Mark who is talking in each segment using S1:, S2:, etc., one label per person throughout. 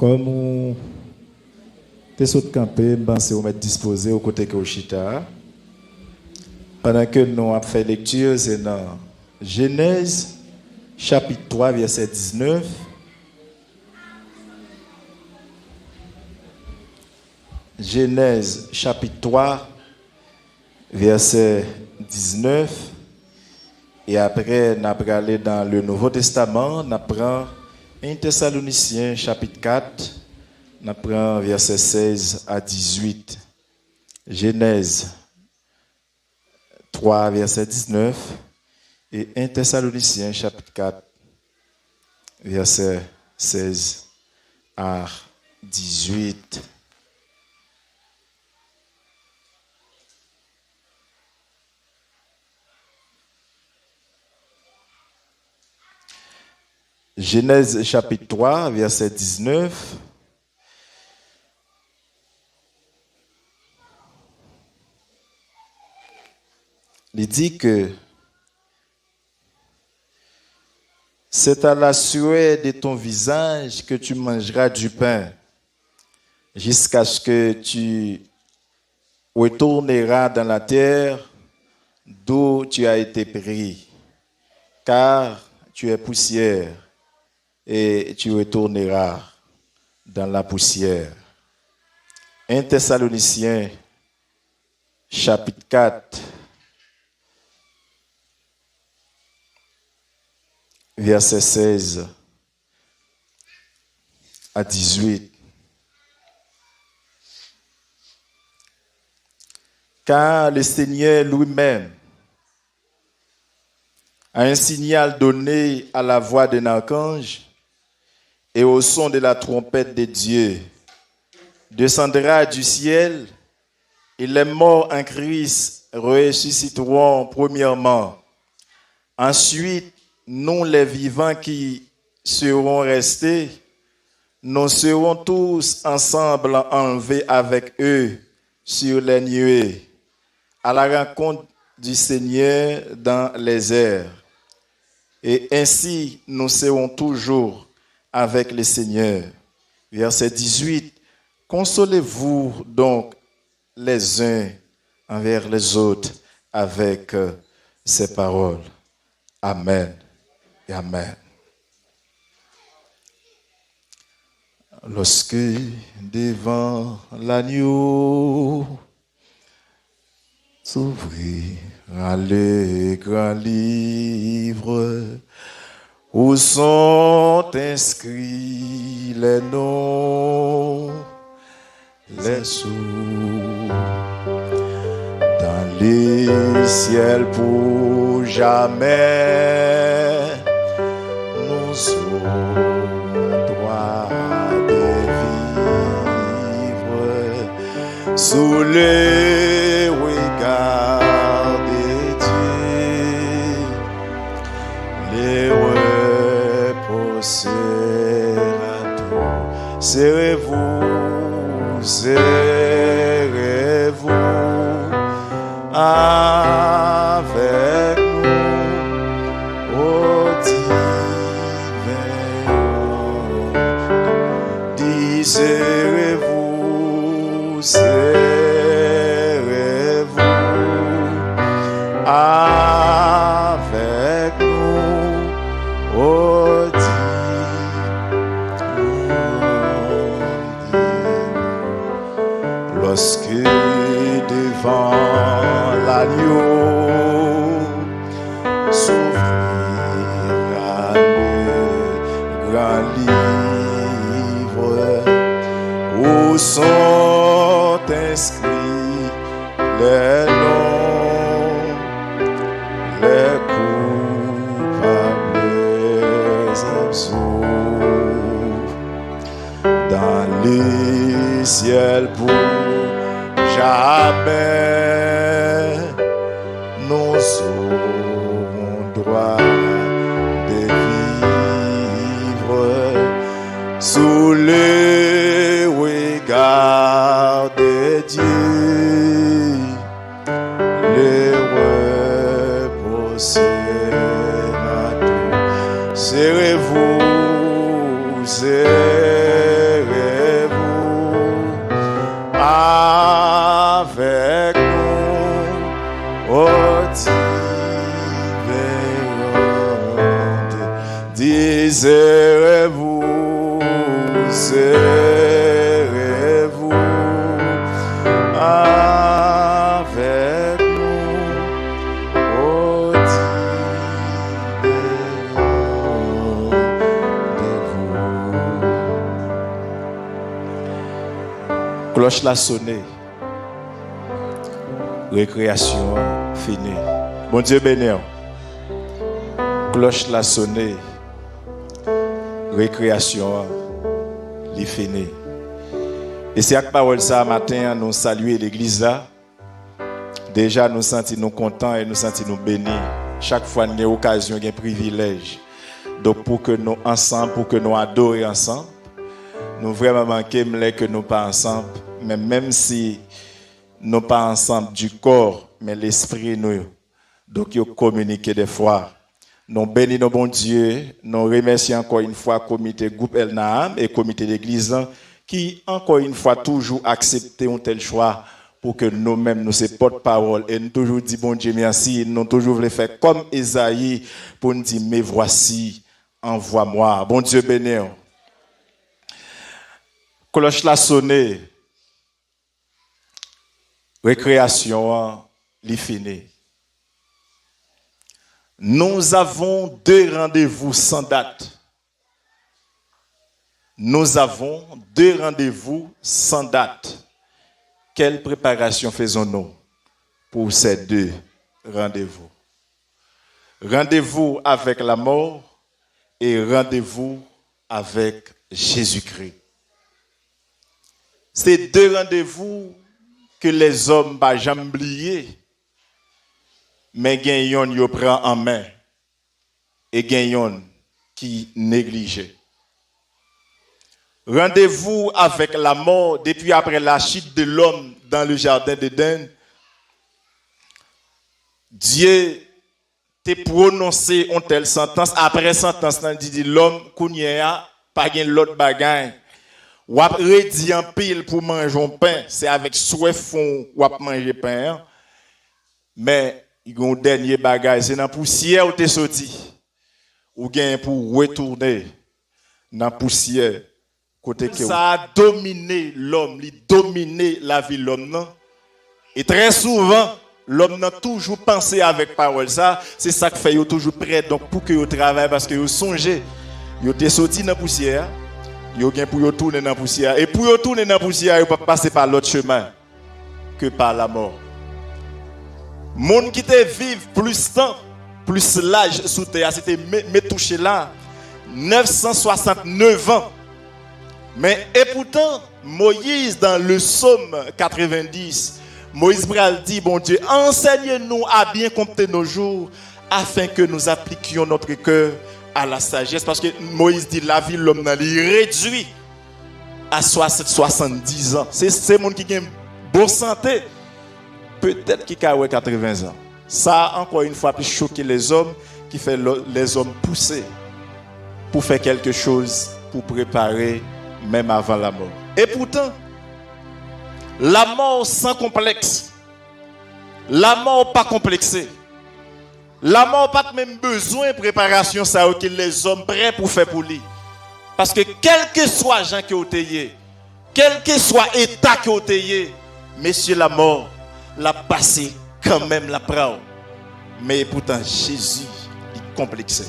S1: Comme on est sur le campé, c'est on mettre disposé au côté que Chita. Pendant que nous avons fait lecture, c'est dans Genèse, chapitre 3, verset 19. Genèse, chapitre 3, verset 19. Et après, nous allons aller dans le Nouveau Testament, nous apprenons 1 Thessaloniciens, chapitre 4, nous apprenons verset 16 à 18. Genèse 3, verset 19. Et 1 Thessaloniciens, chapitre 4, verset 16 à 18. Genèse chapitre 3, verset 19. Il dit que c'est à la sueur de ton visage que tu mangeras du pain, jusqu'à ce que tu retourneras dans la terre d'où tu as été pris, car tu es poussière. Et tu retourneras dans la poussière. 1 Thessaloniciens, chapitre 4, verset 16 à 18. Car le Seigneur lui-même a un signal donné à la voix d'un archange, et au son de la trompette de Dieu, descendra du ciel, et les morts en Christ ressusciteront premièrement. Ensuite, nous les vivants qui seront restés, nous serons tous ensemble enlevés avec eux sur les nuées, à la rencontre du Seigneur dans les airs. Et ainsi, nous serons toujours avec le Seigneur. Verset 18. Consolez-vous donc les uns envers les autres avec ces paroles. Amen et Amen. Lorsque devant l'agneau s'ouvrira le grand livre, où sont inscrits les noms, les sous, dans les ciels pour jamais, nous aurons droit de vivre sous les regards de Dieu, les serrez-vous, serrez-vous avec nous au divin. Dis serrez-vous, serrez-vous avec nous au divin. Lorsque devant l'agneau s'ouvrira le grand livre, où sont inscrits les noms, les coupables absous, dans les ciels pour jamais, nous aurons droit de vivre sous les regards de Dieu, les repos sénateurs. Serrez-vous, serrez-vous Serrez-vous, serrez-vous avec nous, au rendez-vous. Cloche la sonnée. Récréation finie. Bon Dieu béni. Cloche la sonnée. Récréation li fini. Et c'est avec parole ça matin nous saluer l'église là. Déjà nous sentir nous contents et nous sentir nous bénis. Chaque fois nous avons occasion, un privilège. Donc pour que nous ensemble, pour que nous adorions ensemble, nous vraiment manquer que nous pas ensemble, mais même si nous pas ensemble du corps, mais l'esprit nous. Donc nous communiquer des fois. Nous bénissons bon Dieu, nous remercions encore une fois le comité groupe El Naham et le comité d'église qui encore une fois toujours accepté un tel choix pour que nous-mêmes nous soyons porte-parole et nous toujours dit bon Dieu merci, nous toujours voulu faire comme Esaïe pour nous dire mais voici, envoie-moi. Bon Dieu béni. Cloche la sonné. Récréation li fini. Nous avons 2 rendez-vous sans date. Nous avons 2 rendez-vous sans date. Quelle préparation faisons-nous pour ces 2 rendez-vous? Rendez-vous avec la mort et rendez-vous avec Jésus-Christ. Ces 2 rendez-vous que les hommes n'ont jamais oubliés. Mais gagnons yo prend en main et gagnons qui néglige. Rendez-vous avec la mort depuis après la chute de l'homme dans le jardin d'Éden. Dieu t'a prononcé une telle sentence. Après sentence, il dit l'homme kounya pas gain l'autre bagaille. Ou après dit en pile pour manger un pain, c'est avec soif fond ou manger pain. Mais il y a un dernier bagage, c'est dans la poussière où tu es sorti. Ou bien pour retourner dans la poussière. Ça a dominé l'homme, il a dominé la vie de l'homme. Et très souvent, l'homme a toujours pensé avec parole. Ça, c'est ça qui fait qu'il est toujours prêt donc, pour que vous travaillez parce que vous songez. Vous êtes sorti dans la poussière, vous avez pour retourner dans la poussière. Et pour retourner dans la poussière, vous ne pouvez pas passer par l'autre chemin que par la mort. Monde qui te vive plus temps, plus l'âge sous terre, c'était me touché là 969 ans. Mais et pourtant Moïse dans le psaume 90, Moïse Bral dit bon Dieu, enseigne-nous à bien compter nos jours afin que nous appliquions notre cœur à la sagesse parce que Moïse dit la vie de l'homme il réduit à 70 ans. C'est monde qui a une bonne santé. Peut-être qu'il a 80 ans. Ça, encore une fois, plus choqué les hommes, qui fait les hommes pousser pour faire quelque chose, pour préparer, même avant la mort. Et pourtant, la mort sans complexe, la mort pas complexée, la mort pas même besoin de préparation, ça que les hommes prêts pour faire pour lui. Parce que quel que soit gens qui ont été, quel que soit état qui ont été, messieurs la mort, la passé quand même la prend. Mais pourtant Jésus est complexé.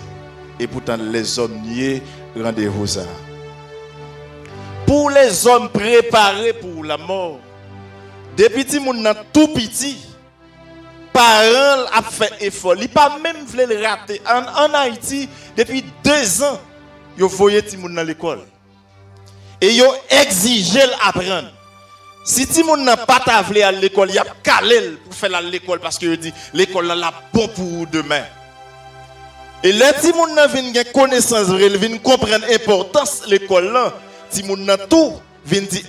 S1: Et pourtant les hommes niaient rendez-vous ça. Pour les hommes préparés pour la mort, depuis petit monde tout petit, parents a fait effort. Il pas même voulu le rater. En Haïti, depuis 2 ans, ils voyaient petit monde dans l'école. Et ils exigé l'apprendre. Si ti moun n'a pas tavelé à l'école, il y a calé pour faire l'école parce que dit l'école là bon pour demain. Et là ti moun n'a vinn gen connaissance vrai, vinn comprendre importance l'école là, ti moun n'a tout vinn dit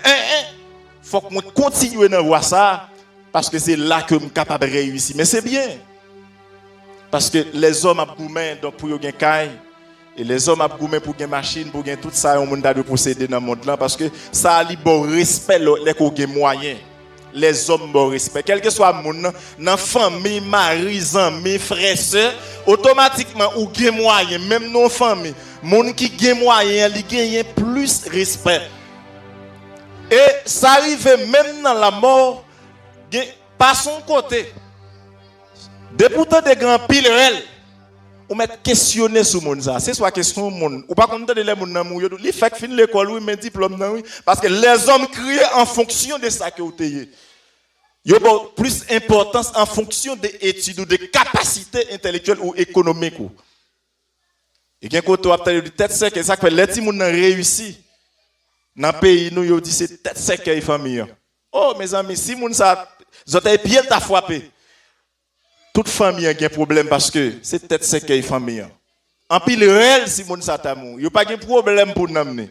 S1: faut que moi continuer dans voir ça parce que c'est là que je suis capable de réussir. Mais c'est bien. Parce que les hommes a goumé donc pour yo gen kay. Et les hommes ont goumé pour gagner machine, pour gagner tout ça, on monde de posséder dans le monde là parce que ça a li bon respect les ko gen moyen. les hommes bon respect. Quel que soit mon dans famille, mari, amis, frères, sœurs, automatiquement ou gain moyen, même non famille, moun qui gain moyen, il gagne plus respect. Et ça arrive même dans la mort, par son côté. De pourtant des grands pilrels, ou mettre questionner sur moun ça. C'est soit question moun. Ou pas content de les moun nan mouyo. Li fait fin l'école oui, mais diplôme nan oui. Parce que les hommes crient en fonction de ça que vous avez. Yo bon plus importance en fonction des études ou des capacités intellectuelles ou économiques. Et quand on a tête sec, ça fait les petits moun nan réussi. Dans le pays, nous, yo dit c'est tête sec et famille. Oh, mes amis, si moun ça, vous avez pied t'a frappé. Toute famille a un problème parce que c'est tête sec et famille. En pile réel, si moun ça t'a mou. Yo pas de problème pour n'amener.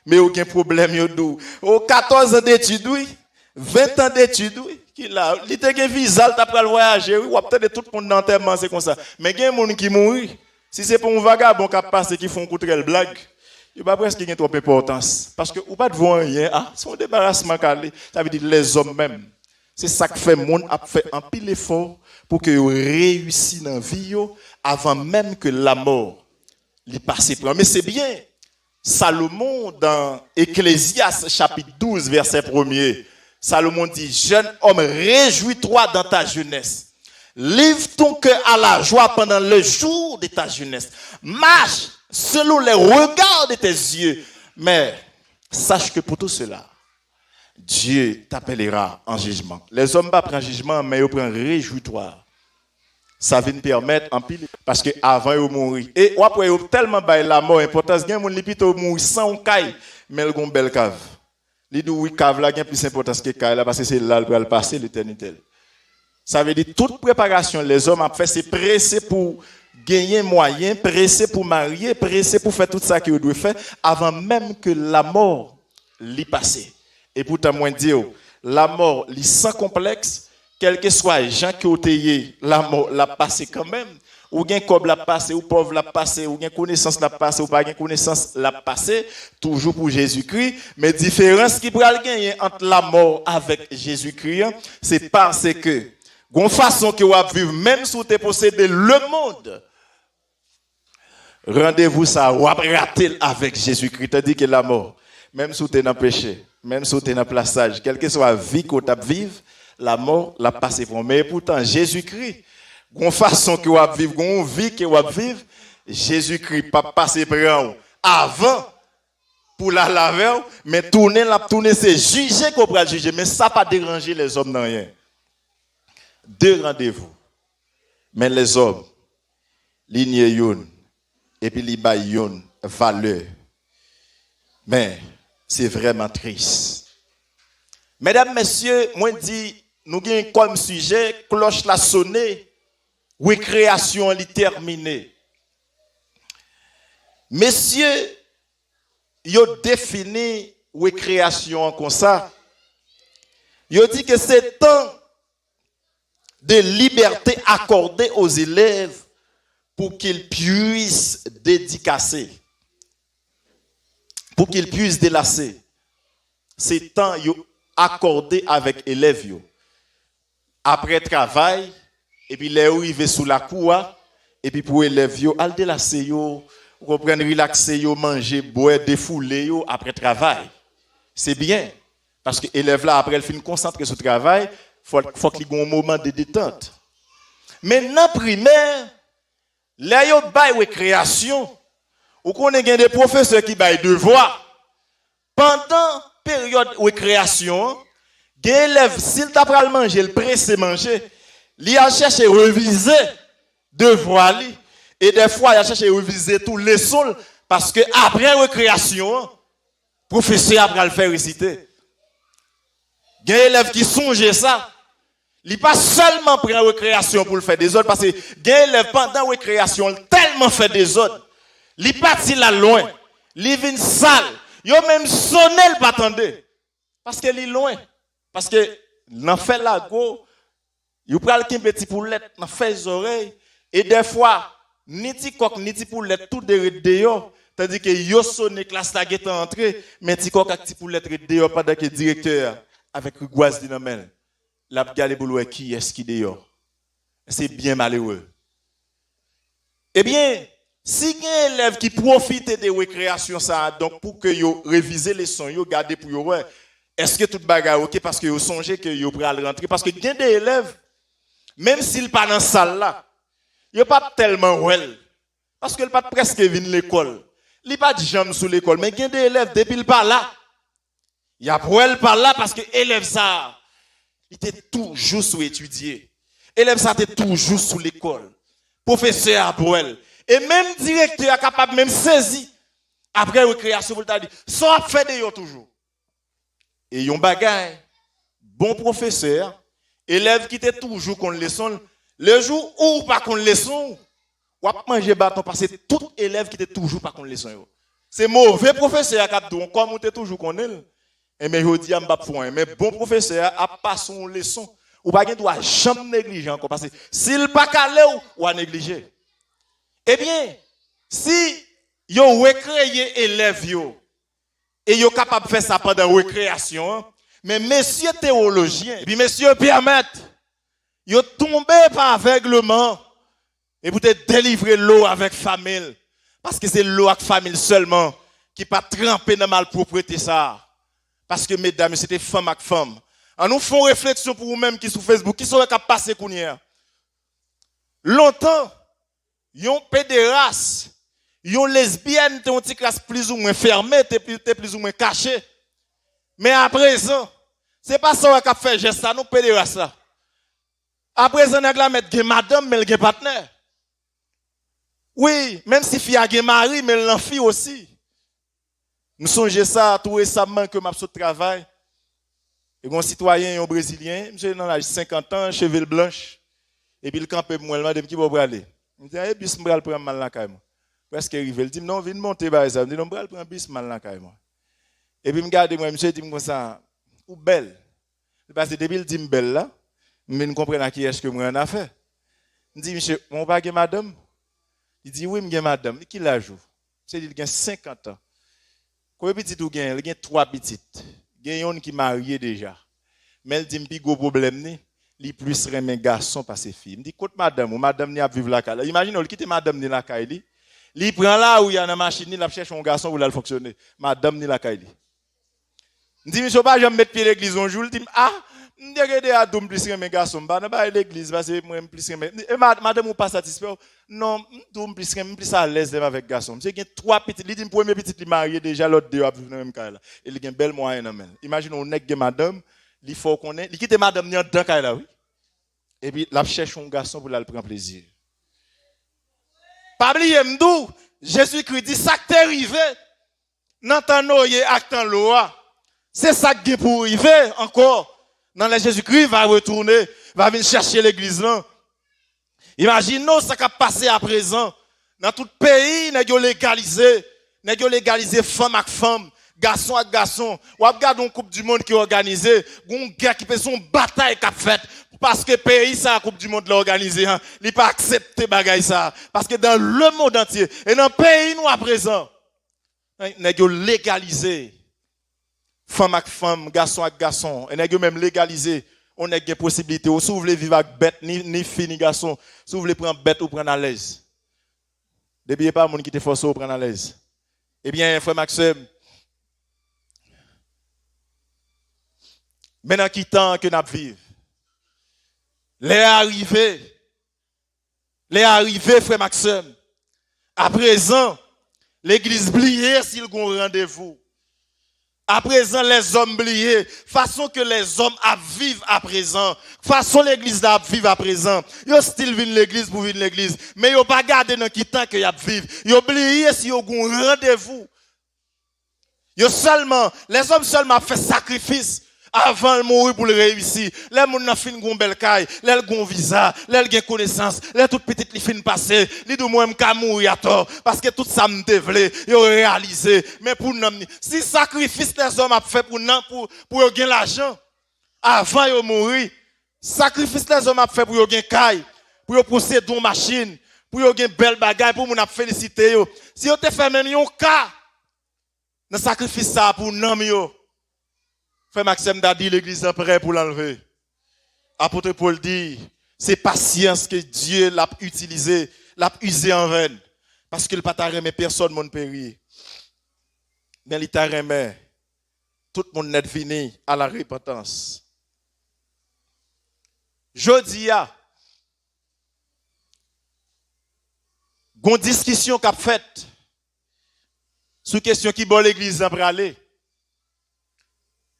S1: Mais aucun problème, yo dou. Au 14 ans d'études, oui. 20 ans d'études, oui. Qui là, il te gen visa, t'as pral voyager, oui. Ou peut-être tout le monde d'enterrement, c'est comme ça. Mais il y a des gens qui mourent. Si c'est pour un vagabond qui passe et qui font contre le blague, il n'y a pas presque trop d'importance. Parce que ou pas de voir rien, ah, c'est un débarrassement calé. Ça veut dire les hommes même. C'est ça que fait monde a fait un pile effort pour que réussissent dans la vie avant même que la mort lui passe. Mais c'est bien. Salomon dans Ecclésiaste chapitre 12 verset 1er. Salomon dit, jeune homme, réjouis-toi dans ta jeunesse. Livre ton cœur à la joie pendant le jour de ta jeunesse. Marche selon les regards de tes yeux. Mais sache que pour tout cela, Dieu t'appellera en jugement. Les hommes ne prennent pas jugement, mais ils prennent réjouis-toi. Ça vient permettre en pile. Parce que avant ils mourir. Et après, ils ont tellement baillé la mort. Importance, il y a des gens qui mourir sans caille, mais ils ont une belle cave. Les deux caves là, il y a plus d'importance que caille là, parce que c'est là pour le passer l'éternité. Ça veut dire toute préparation, les hommes ont fait, c'est pressé pour gagner moyen, pressé pour marier, pressé pour faire tout ça qu'ils doivent faire, avant même que la mort l'y passe. Et pourtant, moi, dire, la mort, l'y sans complexe, quel que soit les gens qui ont été, la mort l'a passé quand même. Ou bien comme l'a passé, ou pauvre l'a passé, ou bien connaissance l'a passé, ou pas bien connaissance l'a passé, toujours pour Jésus-Christ. Mais différence qui peut gagner entre la mort avec Jésus-Christ, c'est parce que, d'une façon que vous vivre, même si vous possédez le monde, rendez-vous ça, vous rater avec Jésus-Christ. Tandis que la mort, même si vous êtes dans le péché, même si vous êtes dans le plaçage, quelle que soit la vie que vous vivre, la mort l'a passé pour. Mais pourtant, Jésus-Christ, d'une façon que vous vivre, d'une vie que vous vivre, Jésus-Christ pas passé par avant pour la laver, mais tourner, c'est juger qu'on peut juger. Mais ça n'a pas dérangé les hommes dans rien. Deux rendez-vous. Mais les hommes, lignent yon, et puis ils baillent yon valeur. Mais c'est vraiment triste. Mesdames, messieurs, moi dis, nous avons comme sujet, cloche la sonné, récréation li terminée. Messieurs, yo défini récréation comme ça. Yo dit que c'est temps de liberté accordée aux élèves pour qu'ils puissent dédicacer, pour qu'ils puissent délasser. C'est temps accordé avec élèves. Après travail, et puis les arrivés sous la cour, et puis pour élèves, al délasser, reprendre, relaxer, manger, boire, défouler après travail. C'est bien, parce que élèves là, après, ils finissent concentrer sur le travail, faut qu'il y ait un moment de détente. Maintenant, primaire, là, il y a une récréation. Ou qu'on a des professeurs qui baillent devoir. Pendant période de récréation, des élèves, s'ils t'a pris le manger, le pressé manger, il a cherché à réviser devoir. Et des fois, il a cherché à réviser tous les sols. Parce que après récréation, le professeur a le faire réciter. Il y a des élèves qui songent ça. Il n'est pas seulement pris en récréation pour le faire des autres, parce que il y a des élèves pendant la récréation tellement fait des autres. Il est parti là loin. Il vient sale. Il a même sonné le patendé. Parce qu'il est loin. Parce que dans fait la go, il prend le petit poulette, dans fait les oreilles. Et des fois, ni ti coq, ni ti poulette, tout de dehors. Tandis que yo sonné classe la est entrée, mais ti coq ak ti poulette dehors pendant que le directeur avec Gouaz dit non men. l'a regardé pour voir qui est-ce qui dehors. C'est bien malheureux. Eh bien, si il y a un élève qui profite de récréation ça donc pour que yo réviser les leçons, yo garder pour yo ouais, est-ce que tout bagarre OK parce que yo songez que yo pral rentrer parce que il y a des élèves même s'il pas dans salle là, yo pas tellement well parce que il pas presque vinn l'école. Il pas de jambe sous l'école mais il y a des élèves depuis il pas là. Il y a pour elle par là parce que élève ça il était toujours sous étudier. Élève ça était toujours sous l'école. Professeur à pour elle. Et même directeur est capable même saisir après récréation pour dire ça fait de yo toujours. Et yon bagay bon professeur élève qui était toujours qu'on leçon le jour où pas qu'on leçon ou a manger bâton parce que tout élève qui était toujours pas qu'on leçon. C'est mauvais professeur qui a donc comme on était toujours qu'on est. Et mais je dis m'pa point mais bon professeur a pas son leçon ou pas doit jamais négliger encore parce que s'il pas calé ou a négliger. Eh bien, si yo recréer élève yo et yo capable de faire ça pendant récréation, mais messieurs théologiens, et puis messieurs permettent yo tomber par aveuglement et pour te délivrer l'eau avec famille parce que c'est l'eau avec famille seulement qui pas tremper dans malpropreté ça. Parce que mesdames, c'était femme avec femme. En nous font réflexion pour vous-même qui sur Facebook, qui sont capables de passer kounière. Longtemps, yon pédérasse, yon lesbienne, t'es une petite classe plus ou moins fermée, t'es plus ou moins caché. Mais à présent, c'est pas ça qu'on fait geste ça, nous pédérasse là. À présent, on a mettre madame, mais elle partenaire. Oui, même si fille a un mari, mais elle fille aussi. Nous songeons ça tout récemment que m'a sauté travail. Et un citoyen un brésilien, monsieur dans l'âge 50 ans, cheveux blanches. Et puis il campe moi, il m'a dit qui va aller. Il me dit eh bis m'bral prendre mal la caille moi. Presque arrivé, il dit non, viens monter ba ça. Il dit non, m'bral prendre bis mal la caille moi. Et puis me garde moi, monsieur dit comme ça, ou belle. Parce que depuis il dit belle là, mais ne comprend pas qui est-ce que moi en a fait. Il dit monsieur, mon pas que madame. Il dit oui, m'gen madame. Qui la joue? C'est il a 50 ans. Combien de petites ou gagne? Il y a 3 petites. Il y a une qui est mariée déjà. Mais elle dit un gros problème ni, il plus remet garçon par ses filles. Il dit écoute madame, ou madame ni a vivre la caille. Imagine il quitte madame ni la caille. Il prend là où il y a une machine, il cherche un garçon pour le fonctionner. Madame ni la caille. Il dit monsieur pas jamais mettre pied l'église un jour, il dit ah, il dit regarder à dom plus remet garçon, pas l'église parce que moi plus remet. Et madame ou pas satisfait? Non, dom plus à l'aise avec garçon. Monsieur il y a 3 petites, il dit premier petit il marié déjà l'autre deux a vivre dans même caille là. Il y a une belle moyenne en main. Imagine on nèg madame, il faut qu'on ait, il quitte madame ni dans caille là oui. Et puis la cherche un garçon pour la prendre plaisir. Pas oublier m'dou, Jésus-Christ dit ça qui t'est arrivé. N'entend noyer acte en loi. C'est ça qui est pour arriver encore. Dans le Jésus-Christ va retourner, va venir chercher l'église là. Imaginez ça qui a passé à présent. Dans tout pays, n'a légalisé femme avec femme, garçon avec garçon. Ou regarde une coupe du monde qui est organisée, une guerre qui fait son bataille qui a fait parce que pays ça la coupe du monde l'a organisé, hein. Il pas accepter bagaille ça parce que dans le monde entier et dans le pays nous à présent, n'a légalisé femme avec femme, garçon avec garçon, et n'a même légalisé, on a des possibilités. Ou si vous voulez vivre avec bête, ni fille, ni garçon, si vous voulez prendre bête ou prendre à l'aise. Depuis pas monde qui te force ou prendre à l'aise. Eh bien, frère Maxime, maintenant qui temps que nous vivons, les arrivés, frère Maxime, à présent, l'église bliée s'il y a un rendez-vous. À présent, les hommes bliés, façon que les hommes vivent à présent, façon l'église à vivre à présent. Yo style vinn l'église pour venir l'église, mais yo pas garder dans qui temps que y a vivre. Yo oublié si yo gon rendez-vous. Yo seulement, les hommes seulement fait sacrifice avant de mourir pour le réussir. Les moun nan fin gon bel caille, les gon visa, les gen connaissance, les toute petite li fin passer, li dou moi m'ka mourir à tort parce que tout ça me dévelé, yo réalisé. Mais pour nous si sacrifice les hommes a fait pour yo gen l'argent avant yo mourir, sacrifice les hommes a fait pour yo gen caille, pour yo posséder une machine, pour yo gen belle bagaille pour moun a féliciter yo. Si yo te fait même yon cas dans sacrifice ça pour nous yo. Frère Maxime Dadi, l'église est prête pour l'enlever. Apôtre Paul dit, c'est patience que Dieu l'a utilisé, l'a usé en vain. Parce qu'il n'a pas remis personne, mon péri. Mais il t'a remis. Tout le monde est venu à la repentance. Jodi a, gon discussion qu'a faite sur question qui bon l'église pour aller.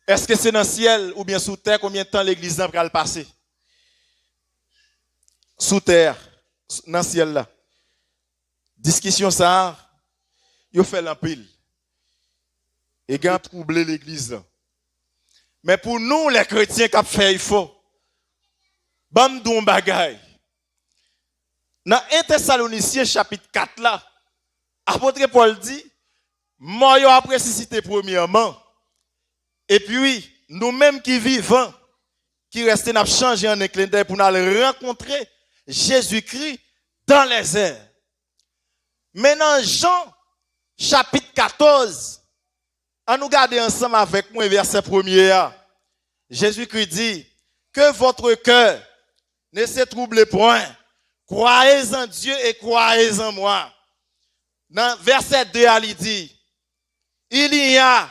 S1: Est-ce que c'est dans le ciel ou bien sous terre, combien de temps l'église va le passer? Sous terre, dans le ciel là. Discussion ça, il fait l'empile. Et il a troublé l'église là. Mais pour nous, les chrétiens qui ont fait, il faut. Bam don bagay. Dans 1 Thessaloniciens chapitre 4 là, apôtre Paul dit, moi yo après ressuscité premièrement. Et puis, nous-mêmes qui vivons, qui restons, nous changé en un clin d'œil pour nous rencontrer Jésus-Christ dans les airs. Maintenant, Jean, chapitre 14, on nous garde ensemble avec moi, verset 1er. Jésus-Christ dit, que votre cœur ne se trouble point. Croyez en Dieu et croyez en moi. Dans verset 2, il dit, il y a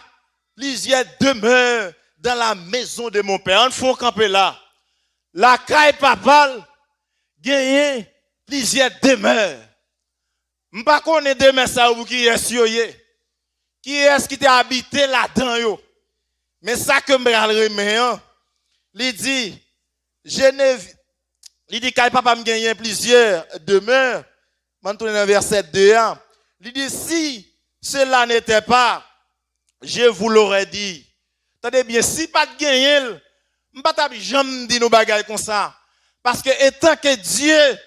S1: plusieurs demeures dans la maison de mon père. On faut camper là. La caille papale gagne plusieurs demeures. M'pa connaît demeure ça ou qui est yoye. Qui est-ce qui t'a habité là-dedans yo? Mais ça que m'bral remet, il dit il dit caille papa me gagne plusieurs demeures. Maintenant dans verset 2, il dit si cela n'était pas, je vous l'aurais dit. Attendez bien, si pas de gagner, je ne vais pas jamais dire nos bagailles comme ça. Parce que étant que Dieu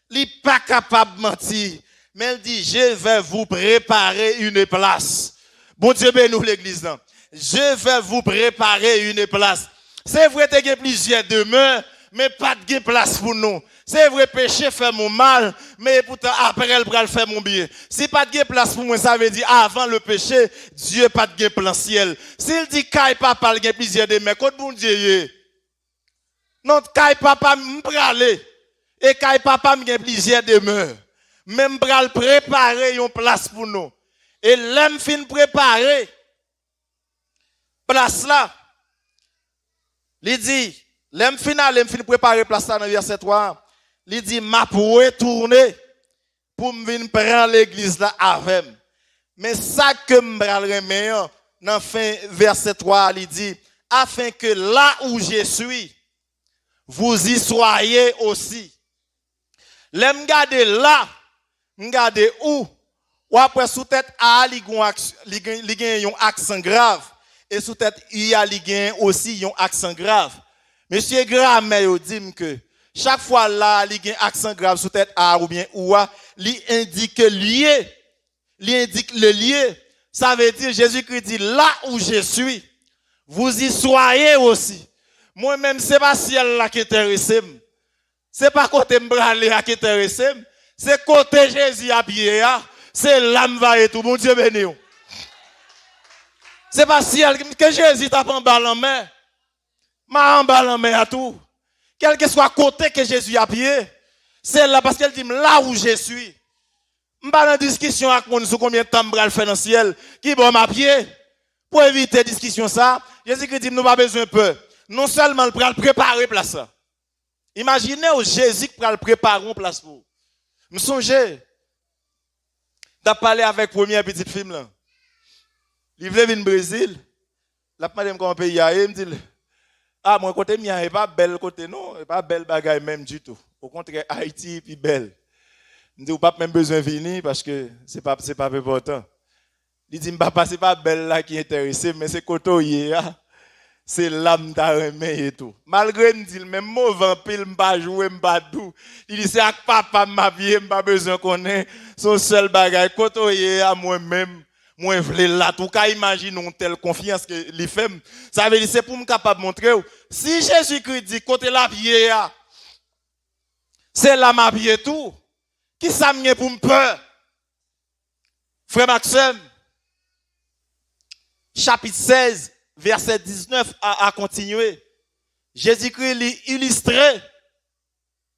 S1: n'est pas capable de mentir, mais il dit, je vais vous préparer une place. Bon Dieu bénisse l'église. Je vais vous préparer une place. C'est vrai qu'il y a plusieurs demeures, mais pas de place pour nous. C'est vrai, péché fait mon mal, mais pourtant après elle va faire mon bien. Si pas de place pour moi, ça veut dire avant le péché, Dieu pas de plan ciel. S'il dit caille papa, il y a plusieurs demeures, quand bon Dieu non, caille papa m'pralé et caille papa m'y plusieurs demeures. Même pral préparer une place pour nous. Et l'aime fin préparer place là. Il dit, l'aime fin préparer place là dans verset 3. Il dit, m'a pour retourner pour me venir prendre l'église là avec. Mais ça que m'bral remet dans fin verset 3, il dit, afin que là où je suis, vous y soyez aussi. L'aime garder là, m'garder où? Ou après sous tête A, il gagne un accent grave. Et sous tête I, il gagne aussi un accent grave. Monsieur Grammaire dit que chaque fois là, il gagne accent grave sous tête A ou bien ou A, il indique lié. Il indique le lié. Ça veut dire, Jésus-Christ dit, là où je suis, vous y soyez aussi. Moi-même, c'est pas ciel là qui intéresse. C'est pas côté m'bralé qui intéresse. C'est côté Jésus à pied. C'est l'âme va et tout. Bon Dieu béni. C'est pas ciel que Jésus t'a pas en balle en main. Ma en balle en main à tout. Quel que soit côté que Jésus a pied. C'est là parce qu'elle dit là où je suis. M'pas dans discussion avec mon sur combien de temps m'bral faire dans le ciel. Qui bon ma pied. Pour éviter discussion ça, Jésus dit nous pas besoin peu. Non seulement le préparer place ça. Imaginez au Jésus qui le préparer une place pour. Me songez d'as parlé avec première petite fille là. Il voulait venir au Brésil. La madame comment pays a me dit ah mon côté mien est pas belle côté non, pas belle bagaille même du tout. Au contraire Haïti puis belle. Me dit ou pas même besoin venir parce que c'est pas important. Il dit papa c'est pas belle là qui intéressé mais c'est côté c'est l'âme d'armée et tout. Malgré me dit même mauvais pile m'pas jouer m'pas dou. Il dit c'est avec papa m'a bien m'pas besoin connaître son seul bagage côté à moi-même. Moi vle là tout cas imagine une telle confiance que les femmes ça veut dire c'est pour me capable montrer si Jésus-Christ dit côté la pied c'est là ma pied tout qui ça m'y pour me peur frère Maxime chapitre 16 verset 19 à continuer Jésus-Christ illustrait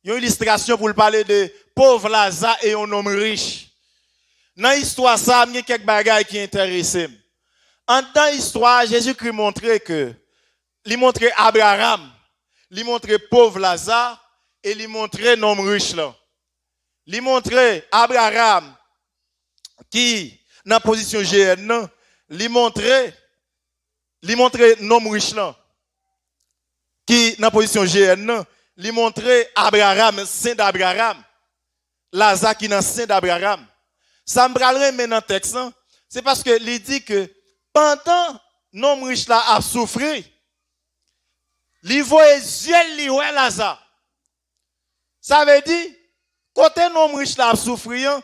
S1: une illustration pour parler de pauvre Lazare et un homme riche. Dans l'histoire, ça, il y a quelques bagages qui intéressent. Dans l'histoire, Jésus-Christ montrait que, il montrait Abraham, il montrait pauvre Lazare et il montrait l'homme riche là. Il montrait Abraham qui, dans la position GN, il montrait l'homme riche là. Qui, dans la position GN, il montrait Abraham, saint d'Abraham. Lazare qui est dans saint d'Abraham. Ça me parlerait maintenant dans le texte, c'est parce que il dit que pendant l'homme riche là a souffert, il voit Dieu, il voit Lazare. Ça veut dire, côté l'homme riche là a souffert,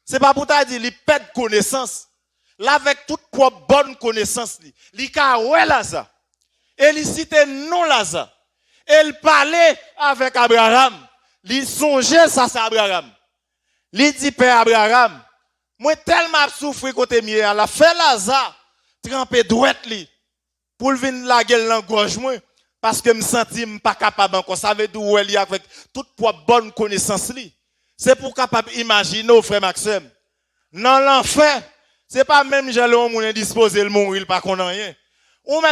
S1: c'est pas pour te dire, il perd connaissance. Là, avec toute bonne connaissance, il a ouais Lazare. Et il citait non Lazare. Et il parlait avec Abraham. Il songeait ça, c'est Abraham. Il dit, Père Abraham, moi tellement souffrir côté mien, la fait Lazare, tremper douette li, pour venir la gueule dans gorge moi, parce que me senti pas capable encore. Ça veut dire où elle avec toute bonne connaissance li. C'est pour capable imaginer, frère Maxime. Dans l'enfer, c'est pas même jalon moun disposé le mourir pas qu'on rien. On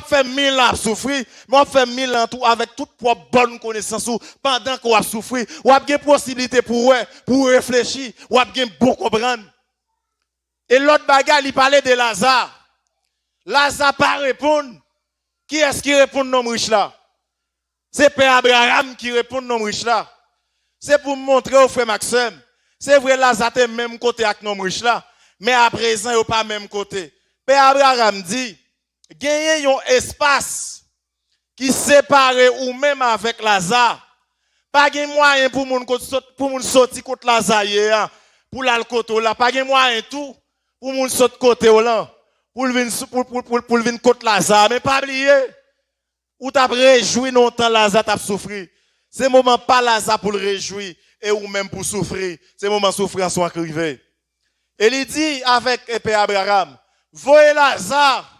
S1: fait 1000 ans à souffrir, mais on fait 1000 ans tout avec toute bonne connaissance pendant qu'on a souffrir, on a une possibilité pour réfléchir, on a bien bon comprendre. Et l'autre bagarre, il parlait de Lazare. Lazare pas répondre. Qui est-ce qui répond non riche là? C'est Père Abraham qui répond non riche là. C'est pour montrer au frère Maxime. C'est vrai Lazare est même côté avec non riche là, mais à présent il pas même côté. Père Abraham dit gagner un espace qui sépare ou même avec Lazare. Pas de moyen pour moun sortir contre Lazare pour l'al côté là, pas de moyen tout pour moun sortir côté là. Pour venir contre Lazare, mais pas oublier. Ou t'as réjoui longtemps Lazare t'a souffert. C'est moment pas Lazare pour le réjouir et ou même pour souffrir. C'est moment souffrance sont arrivé. Et il dit avec Père Abraham, voyez Lazare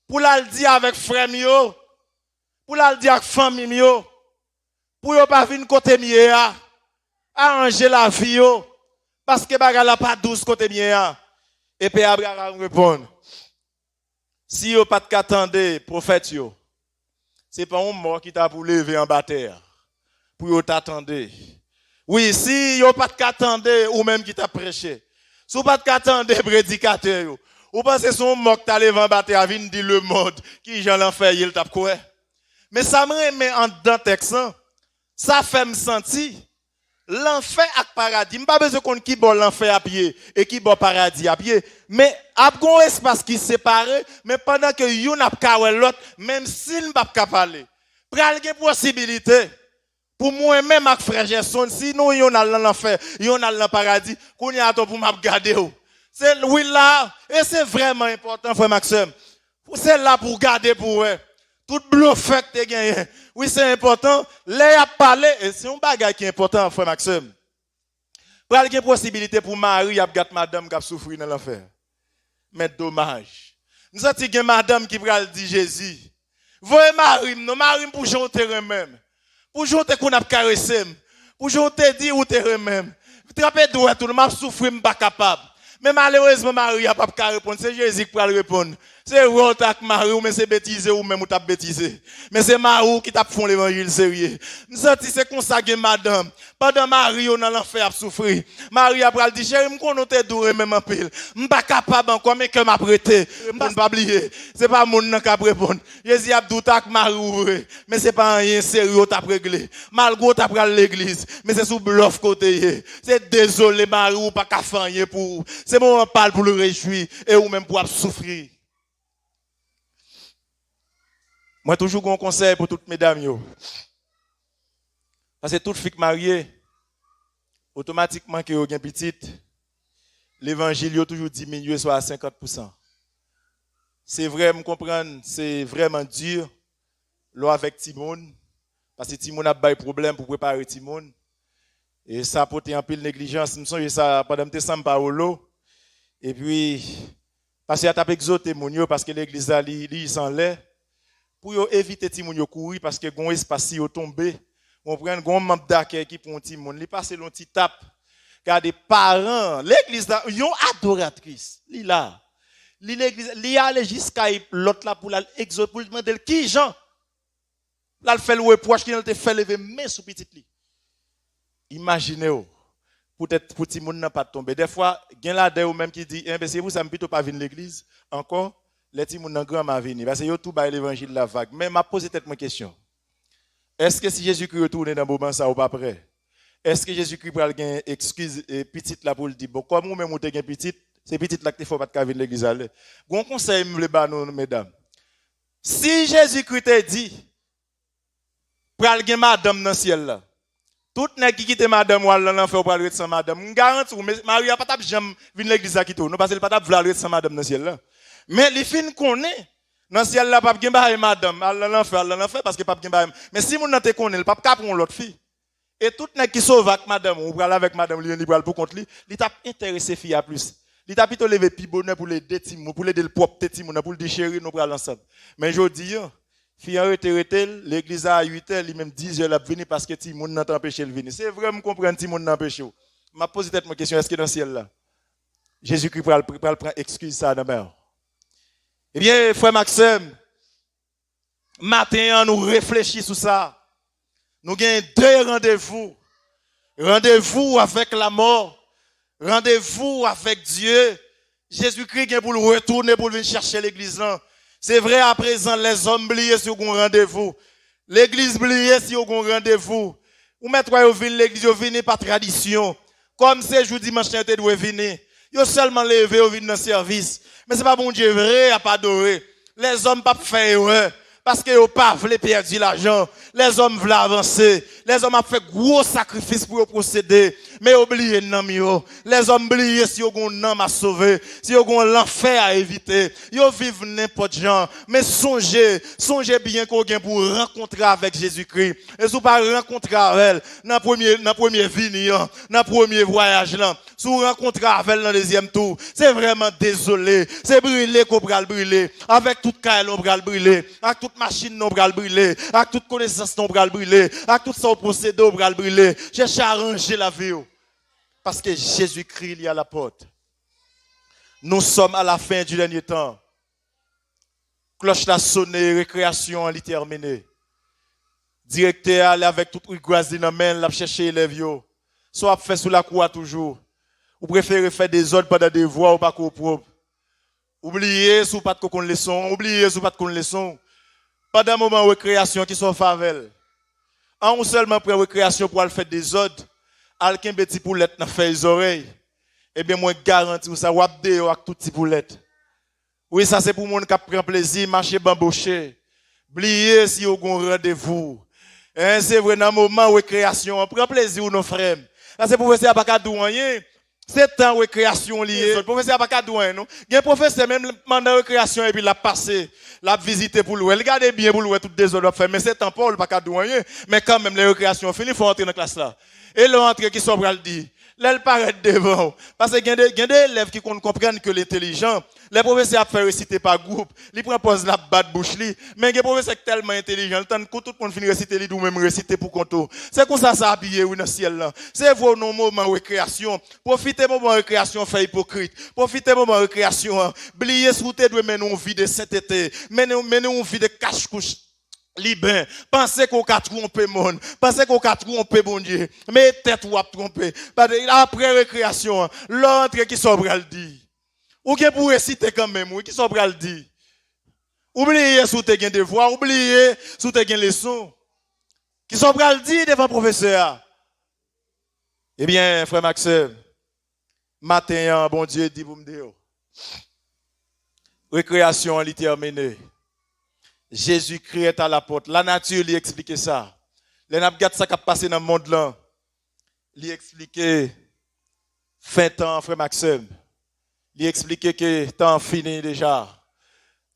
S1: pour la dire avec frère mio, pour la dire avec famille mio, pour yo pas venir côté mien, arranger la vie yo, parce que bagarre la pas douce côté mien. Et Père Abraham répond, si yo pas t'attendez prophète yo, c'est pas un mort qui t'a pour lever en bataille, pour yo t'attendez. Oui, si yo pas t'attendez ou même qui t'a prêché, si yo pas t'attendez prédicateur yo, ou pensez son mort qui t'a levé en bataille à venir dire le monde qui j'en l'enfer il t'a quoi. Mais ça me remet en dedans texte, ça fait me sentir l'enfer et le paradis. Je n'ai pas besoin qu'on qui bon l'enfer à pied et qui bon paradis à pied. Mais il y a un espace qui sépare, mais pendant que yon n'a pas l'autre, même s'il n'a pas parler. Pral une possibilité pour moi-même avec frère Gerson, sinon yon a l'enfer, yon a le paradis, qu'on y a pour m'a garder. C'est oui là, et c'est vraiment important, frère Maxime. C'est là pour garder pour eux. Tout bluffet que tu gagné. Oui, c'est important. Là, il a parlé, et c'est un bagage qui est important, frère Maxime. Pour avoir une possibilité pour Marie, il y a une madame qui a souffert dans l'enfer. Mais dommage. Nous avons une madame qui va dire Jésus. Voyez Marie, non, Marie pour chanter même. Pour chanter qu'on a caressé. Pour chanter dire ou te même. Vous trapez droit, tout le monde souffre, je ne suis pas capable. Mais malheureusement, Marie n'a pas répondre. C'est Jésus qui va répondre. C'est vous qui Marie, mais c'est bêtisé ou même ou t'as bêtisé. Mais c'est Marie qui t'a fait l'évangile sérieux. Nous senti c'est consacré madame. Pendant Marie on a l'enfer à souffrir. Marie a dit chérie, m'konn te doué même en pile. M'pas capable encore mais que m'a prêté. M'pas pas oublier. C'est pas mon nan qui répondre. Jésus a douté avec Marie mais c'est pas rien sérieux t'a réglé. Malgré t'a pral l'église, mais c'est sous bluff côté. C'est désolé Marie ou pas ka faire rien pour. C'est bon on parle pour le réjouir et ou même pour souffrir. Moi, toujours un conseil pour toutes mesdames. Yo. Parce que toute fille mariée, automatiquement, qui est petite, l'évangile a toujours diminué soit à 50%. C'est vrai, me comprendre, c'est vraiment dur, là, avec Timon, parce que Timon a des problèmes pour préparer Timon. Et ça a porté un peu de négligence. Je me souviens ça pendant décembre Paolo. Et puis, parce qu'il a tapé exoté mon parce que l'église a li s'en l'est. pour yo éviter ti moun yo courir parce que gon espace si yo tomber, on prend gon membre d'accueil qui prend ti moun, li passe l'on ti tape. Car des parents, l'église là, yon adoratrice, li là. Li l'église, li aller jusqu'à l'autre là pour l'exhorter pour demander qui Jean. Là le fait le reproche qui te fait lever main sous petit li. Imaginez peut-être pour ti moun n'a pas tomber. Des fois, gen là de ou même qui dit c'est vous ça me plutôt pas venir l'église encore. Les petits moun nan grand m'a venir parce que yo tout ba l'évangile la vague. Mais m'a posé tête mon question. Est-ce que si Jésus-Christ retourne dans moment ça ou pas prêt? Est-ce que Jésus-Christ pral gen excuse petite là pour le dire bon comme ou même ou te gen petite, c'est petite là que faut pas te venir l'église aller. Gon conseil me le ba nous mesdames. Si Jésus-Christ te dit pral gen madame dans ciel là. Tout nèg qui quitte madame ou aller l'enfer ou pral rester sans madame. On garantit ou Maria pas t'a jamais venir l'église là qui tout. Non parce que pas t'a vouloir rester sans madame dans ciel là. Mais les fins connaît dans ciel là pas gen ba madame, aller l'enfer parce que pas gen ba. Mais si moun nan te connaît, pas ka prendre l'autre fille. Et tout nèg qui sauve avec madame, ou pral avec madame li pral pour compte li, li t'a intéressé fille à plus. Li t'a plutôt lever pi bonheur pour les deux petits moun, pour l'aider le propre petit moun, pour le déchirer nous pral ensemble. Mais jodi fille arrêté l'église à 8h, li même 10h la venir parce que ti moun nan t'empêcher de venir. C'est vrai me comprendre ti moun nan empêcher. M'a posé tête ma question, est-ce que dans ciel là Jésus-Christ pral prendre excuse ça dans mer. Eh bien, frère Maxime, matin, nous réfléchissons sur ça. Nous avons deux rendez-vous. Rendez-vous avec la mort. Rendez-vous avec Dieu. Jésus-Christ vient pour le retourner, pour venir chercher l'église là. C'est vrai, à présent, les hommes oublient si vous avez un rendez-vous. L'église oublie si vous avez un rendez-vous. Ou mettre vous venez l'église, vous venez par tradition. Comme c'est jour dimanche, vous doit venir. Vous seulement levé, vous venez dans le service. Mais c'est pas bon Dieu vrai à pas adorer. Les hommes pas faire erreur parce que ils pas voulu perdre l'argent. Les hommes veulent avancer. Les hommes ont fait gros sacrifices pour procéder. Mais oubliez non yo. Les hommes oublient si vous ont un à sauver, si vous ont l'enfer à éviter. Ils vivent n'importe genre. Mais songez bien qu'on gagne pour rencontrer avec Jésus-Christ. Et si vous pas rencontrer avec elle dans premier vie, dans premier voyage là, si vous rencontrez avec elle dans le deuxième tour, c'est vraiment désolé. C'est brûlé qu'on va le brûler. Avec toute caille on va le brûler. Avec toute machine on va le brûler. Avec toute connaissance on va le brûler. Avec tout son procédé on va le brûler. Cherchez à arranger la vie. Parce que Jésus-Christ il est à la porte. Nous sommes à la fin du dernier temps. Cloche l'a sonné, récréation elle est terminée. Directeur allait avec toute rigoureuse dans la main, l'a chercher les vieux. Soit fait sous la croix toujours. Ou préférez faire des ordres pendant des voix ou pas qu'au propre. Oubliez sous pas de qu'on leçon, oubliez sous pas de qu'on leçon. Pendant un moment de récréation qui sont favel. En seulement pour récréation pour aller faire des ordres. Alquin petit poulette n'a fait les oreilles. Eh bien, moi, garantis ça, ou abdé avec tout petit poulette. Oui, ça, c'est pour mon qui prend plaisir, marcher bambouché. Oubliez si vous avez un rendez-vous. C'est vrai, dans le moment de récréation, prend plaisir, nos frères. Là, c'est professeur à pas douanier. C'est temps de récréation lié. Le professeur a pas douanier, non? Il y a un professeur, même, pendant la récréation, et puis, l'a passé, l'a visité pour louer. Regardez bien pour louer toutes des autres faire. Mais c'est temps pour le pas douanier. Mais quand même, les récréations finies, il faut entrer dans la classe là. Et l'entrée qui sont pour le dire, là, elle paraît devant. Parce qu'il y a des élèves qui comprennent que l'intelligent, les professeurs ont fait réciter par groupe, ils prennent pause la batte bouche li. Mais il y a des professeurs qui sont tellement intelligents, le temps que tout le monde finit réciter, ils doivent même réciter pour compter. C'est comme ça, ça habillé dans le ciel là. C'est vos moments de récréation. Profitez moment de récréation, fait hypocrite. Profitez moment de récréation. Oubliez ce que vous devez mener une vie de sainteté. Mener une vie de cache-couche. Liban, pensez qu'on a trompé monde, pensez qu'on a trompé bon Dieu, mais tête ou a trompé. Après récréation, l'entrée qui sont le dire. Ou qui pour réciter quand même, ou qui sont le dire. Oubliez sous tes gains devoir, oubliez sous tes gains leçons. Qui sont le dire devant le professeur. Eh bien, frère Maxime, matin, bon Dieu dit pour me dire. Récréation elle est terminée. Jésus-Christ est à la porte. La nature lui explique ça. Les n'a ça qui a passé dans le monde là. Lui explique fin temps, frère Maxime. Lui explique que temps fini déjà.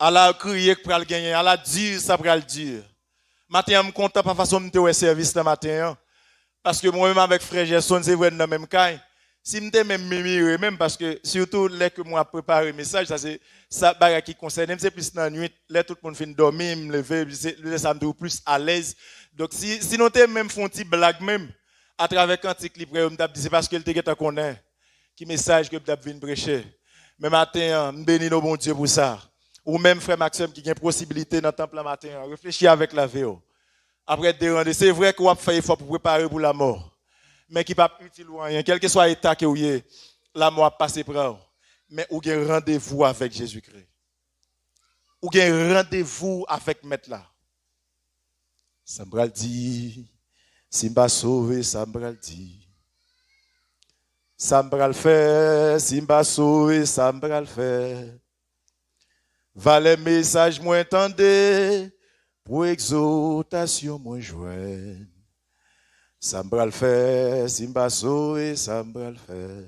S1: Elle a crié pour le gagner. Elle a dit ça pour le dire. Matin, je suis content par façon de faire service ce matin. Parce que moi-même avec frère Gerson, c'est vrai dans le même cas. Si je même mimire, même parce que surtout les que moi préparer le message, ça c'est ça qui concerne, même c'est plus dans la nuit, là tout le monde finit dormir, me lever, ça me trouve plus à l'aise. Donc si nous t'es même font une blague même à travers cantique libre, c'est parce que le te connaît qui message que tu viens prêcher. Mais matin, je bénis nos bon Dieu pour ça. Ou même frère Maxime qui a une possibilité dans le temple matin, réfléchir avec la VO. Après de c'est vrai qu'on a fait effort pour préparer pour la mort. Mais qui pas utile ou rien, quel que soit l'état que vous êtes, la mort passe par. Mais vous avez un rendez-vous avec Jésus-Christ. Vous avez un rendez-vous avec Maître là. Ça me dit, si je ne sauvé, ça me dit. Ça me fait, si je ne sauvé, ça me fait. Valait message moins entendez, pour exaltation moins joindre. Ça me fait, si je sauvé, ça me fait.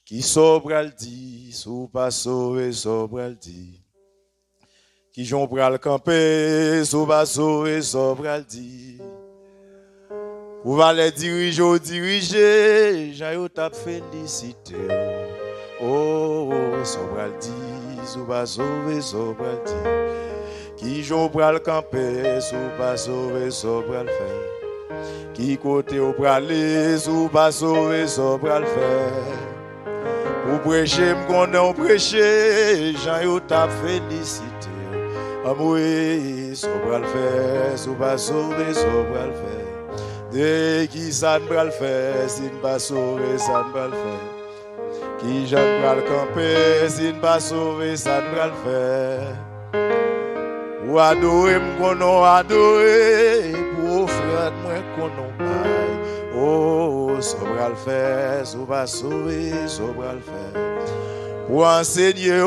S1: Qui sobral dit, sous pas sauvé, sobral dit. Qui j'en pral camper, sous pas sauvé, sobral dit. Pour aller diriger, j'ai t'a félicité. Oh, sobral dit, sous pas sauvé, sobral dit. Qui j'en pral camper, sous pas sauvé, sobral fait. Qui côté au pralé, sous pas sauvé, sobral fait. Pour prêcher, m'connais prêcher, Jean t'a félicité. Amoué, sobral fait, sous pas sauvé, sobral fait. Dès qui ça ne le fait, si ne pas sauvé, ça ne le fait. Qui j'en pral camper, si ne pas sauvé, ça ne le fait. Ou adorer, m'connais adorer, pour offrir moi qu'on bail. Oh, sobral fait, sous pas sauvé, sobral fait. Pour enseigner,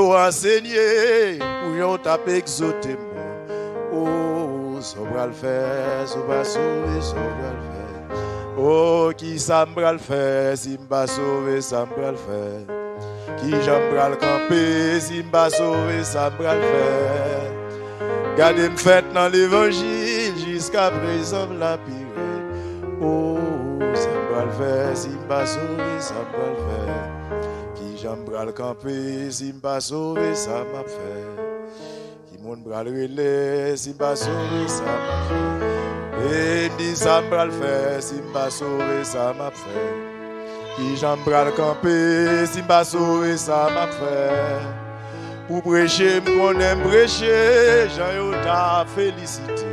S1: pour yon tape exauté moi. Oh, sobral fait, sous pas sauvé, sobral fait. Oh, qui ça m'bral fait, si m'pas sauvé, ça m'bral fait. Qui j'embral camper, si m'pas sauvé, ça m'bral fait. Gardez m'fait dans l'évangile, jusqu'à présent la pire. Oh, ça m'bral fait, si m'pas sauvé, ça m'bral fait. Qui j'embral camper, si m'pas sauvé, ça m'a fait. Qui mon bral relais, si m'pas sauvé, ça m'a fait. Et dit ça m'bral fait, si m'pas sauvé, ça m'a fait. Qui j'embral camper, si m'pas sauvé, ça m'a fait. Pour prêcher, m'on aime prêcher, j'ai t'a félicité.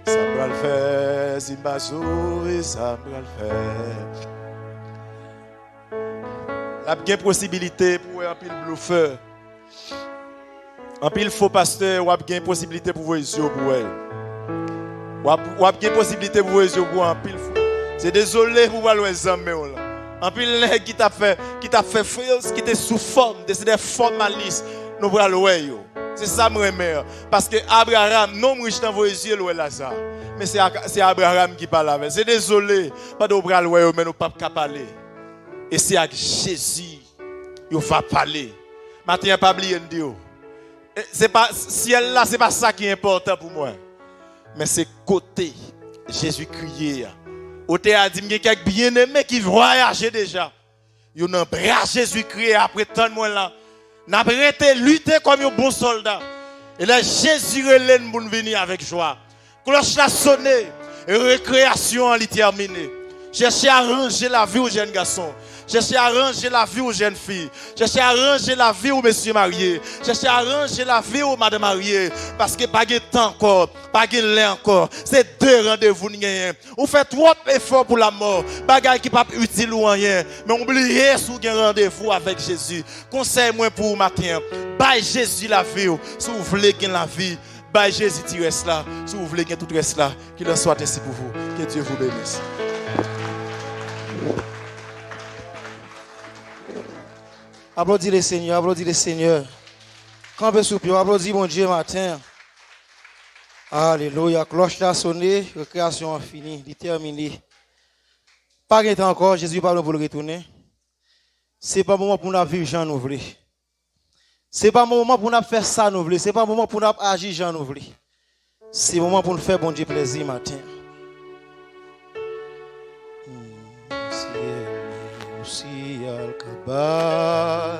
S1: Ça va le faire, si m'pas sauvé, ça va le faire. La bien possibilité pour un pile bluffeur. Un pile faux pasteur, ou a bien possibilité pour voir les yeux pour elle. Ou a bien possibilité pour voir les yeux pour un pile faux. C'est désolé pour voir les hommes là. Un pile qui t'a fait frère, qui était sous forme, c'est des formalistes, nous bras l'oué yo. C'est ça me remet parce que Abraham non riche dans vos yeux l'oué Lazare. Mais c'est Abraham qui parle avec. C'est désolé, pas de bras l'oué mais nous pas parler. Et c'est avec Jésus il va parler. Matin pas oublier dire. C'est pas ciel là, c'est pas ça qui est important pour moi. Mais c'est côté Jésus crié. Oté a dit il y a quelques bien-aimés qui voyageaient déjà. Ils ont bras Jésus-Christ après tant de mois là. N'a arrêté lutter comme un bon soldat. Et là Jésus relève pour venir avec joie. Cloche la sonné et récréation est terminée. Cherchez à ranger la vie aux jeunes garçons. Cherchez à ranger la vie aux jeunes filles. Cherchez à ranger la vie aux messieurs mariés. Cherchez à ranger la vie aux madame mariées. Parce que pas de temps encore, pas de lait encore. C'est deux rendez-vous. Vous faites trop d'efforts pour la mort. Bagay qui pas utile ou rien. Mais oubliez sous un rendez-vous avec Jésus. Conseil moi pour vous matin. Bye Jésus la vie. Si vous voulez gagner la vie, bye Jésus qui reste là. Si vous voulez gagner tout reste là, qu'il en soit ainsi pour vous. Que Dieu vous bénisse.
S2: Applaudis le Seigneur, applaudis le Seigneur. Campez sous pied, applaudis mon Dieu matin. Alléluia, cloche a sonné, récréation finie, terminée. Pas de temps encore, Jésus parle pour le retourner. C'est pas le moment pour nous vivre Jean nous voulons. C'est pas le moment pour nous faire ça nous voulons. C'est pas le moment pour nous agir Jean nous voulons. C'est le moment pour nous faire bon Dieu plaisir matin. ciel cabane.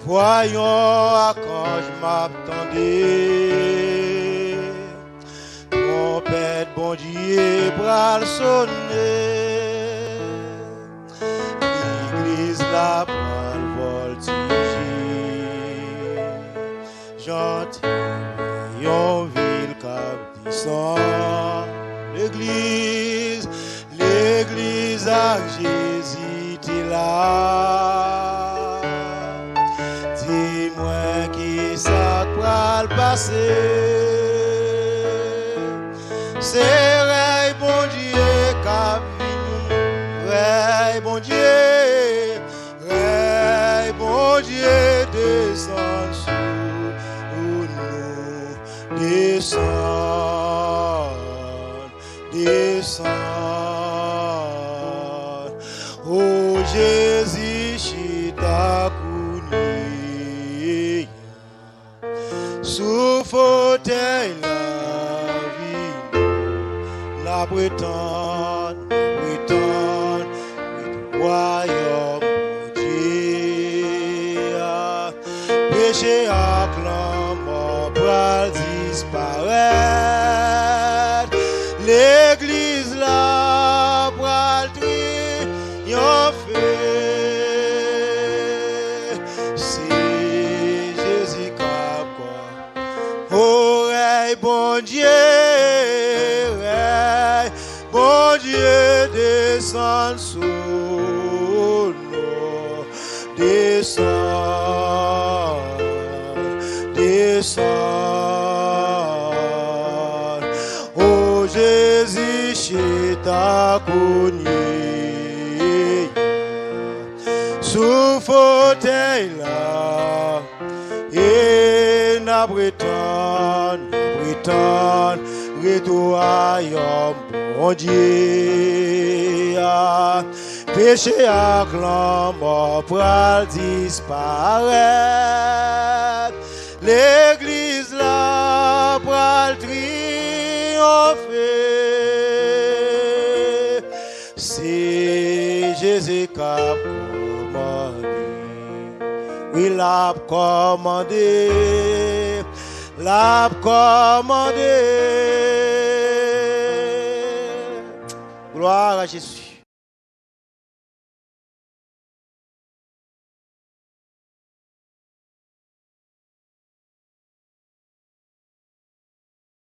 S2: Voyons à quand je m'attendais. Trompette, bon Dieu, bras sonner. L'église la prend voltiger. Gentil, yon ville cap descend. L'église à Jésus t'es là. Dis-moi qui ça va le passer. C'est Ray bon Dieu cap Ray bon Dieu descend sur nous descend. Oh Jésus chita kouni sous fauteuil la vie la prétend royaume Dieu péché acclamant pour disparaître. L'église là pral triompher. C'est Jésus cap quoi. Oreille bon Dieu descend sous nous, descend. Oh Jésus chita kouni sous fauteuil là et n'a prétend retour à bon Dieu. Péché acclamant pour disparaître. L'église là pour triompher. C'est Jésus qui a commandé. Oui, l'a commandé. Gloire à Jésus.